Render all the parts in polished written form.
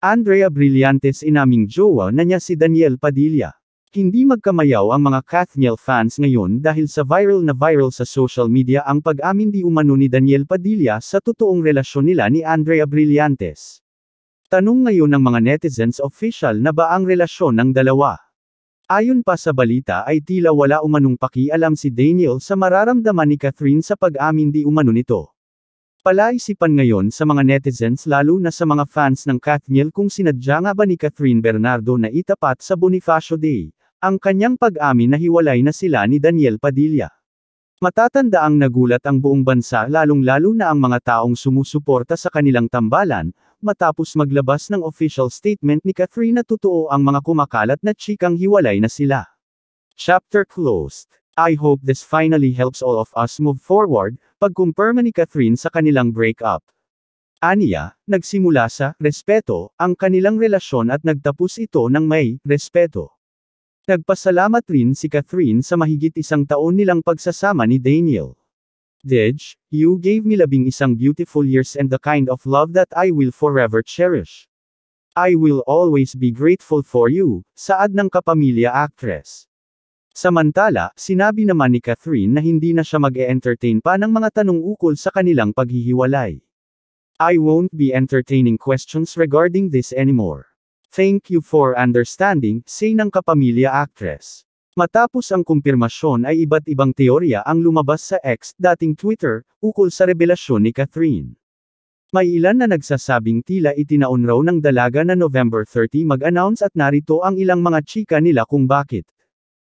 Andrea Brillantes inaming jowa na niya si Daniel Padilla. Hindi magkamayaw ang mga Kathniel fans ngayon dahil sa viral sa social media ang pag-amin di umano ni Daniel Padilla sa totoong relasyon nila ni Andrea Brillantes. Tanong ngayon ng mga netizens, official na ba ang relasyon ng dalawa? Ayon pa sa balita ay tila wala umanong pakialam si Daniel sa mararamdaman ni Catherine sa pag-amin di umano nito. Palaisipan ngayon sa mga netizens lalo na sa mga fans ng Kathniel kung sinadya nga ba ni Catherine Bernardo na itapat sa Bonifacio Day ang kanyang pag-amin na hiwalay na sila ni Daniel Padilla. Matatandaang nagulat ang buong bansa lalong-lalo na ang mga taong sumusuporta sa kanilang tambalan, matapos maglabas ng official statement ni Catherine na totoo ang mga kumakalat na tsikang hiwalay na sila. Chapter closed. I hope this finally helps all of us move forward, pagkumpirma ni Catherine sa kanilang breakup. Aniya, nagsimula sa respeto ang kanilang relasyon at nagtapos ito ng may respeto. Nagpasalamat rin si Catherine sa mahigit 1 taon nilang pagsasama ni Daniel. Dej, you gave me 11 beautiful years and the kind of love that I will forever cherish. I will always be grateful for you, saad ng kapamilya actress. Samantala, sinabi naman ni Catherine na hindi na siya mag-e-entertain pa ng mga tanong ukol sa kanilang paghihiwalay. I won't be entertaining questions regarding this anymore. Thank you for understanding, say ng kapamilya actress. Matapos ang kumpirmasyon ay iba't ibang teorya ang lumabas sa X, dating Twitter, ukol sa revelasyon ni Catherine. May ilan na nagsasabing tila itinaon raw ng dalaga na November 30 mag-announce at narito ang ilang mga chika nila kung bakit.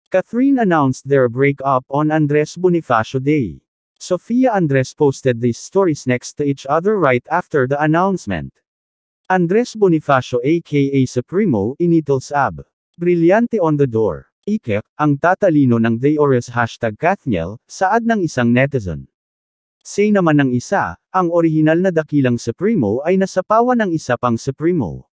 Catherine announced their breakup on Andres Bonifacio Day. Sofia Andres posted these stories next to each other right after the announcement. Andres Bonifacio aka Supremo initals ab. Brillante on the door. Ikek, ang tatalino ng Dayores #Kathniel, saad ng isang netizen. Say naman ng isa, ang orihinal na dakilang Supremo ay nasapawan ng isa pang Supremo.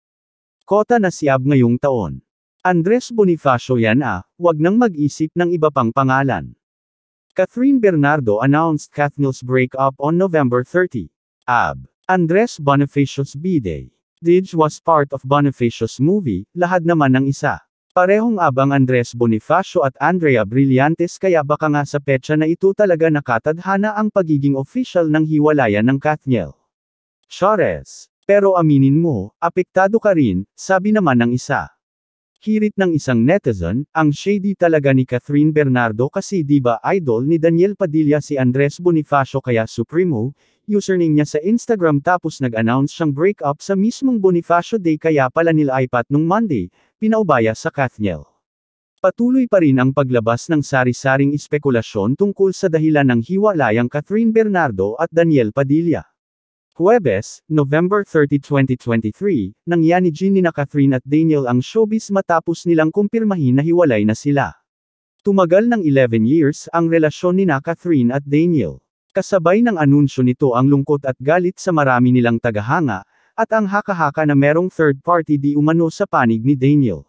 Kota na si ab ngayong taon. Andres Bonifacio yan wag nang mag-isip ng iba pang pangalan. Catherine Bernardo announced Kathniel's breakup on November 30. Ab. Andres Bonifacio's B-Day. Dij was part of Bonifacio's movie, lahad naman ng isa. Parehong abang Andres Bonifacio at Andrea Brillantes kaya baka nga sa petsa na ito talaga nakatadhana ang pagiging official ng hiwalayan ng Kathniel. Chores. Pero aminin mo, apektado ka rin, sabi naman ng isa. Hirit ng isang netizen, ang shady talaga ni Catherine Bernardo kasi di ba idol ni Daniel Padilla si Andres Bonifacio kaya Supremo, username niya sa Instagram tapos nag-announce siyang breakup sa mismong Bonifacio Day kaya pala nila iPad nung Monday, pinaubaya sa Kathniel. Patuloy pa rin ang paglabas ng sari-saring espekulasyon tungkol sa dahilan ng hiwalayang Catherine Bernardo at Daniel Padilla. Huwebes, November 30, 2023, nangyani nina Catherine at Daniel ang showbiz matapos nilang kumpirmahin na hiwalay na sila. Tumagal ng 11 years ang relasyon nina Catherine at Daniel. Kasabay ng anunsyo nito ang lungkot at galit sa marami nilang tagahanga, at ang haka-haka na merong third party di umano sa panig ni Daniel.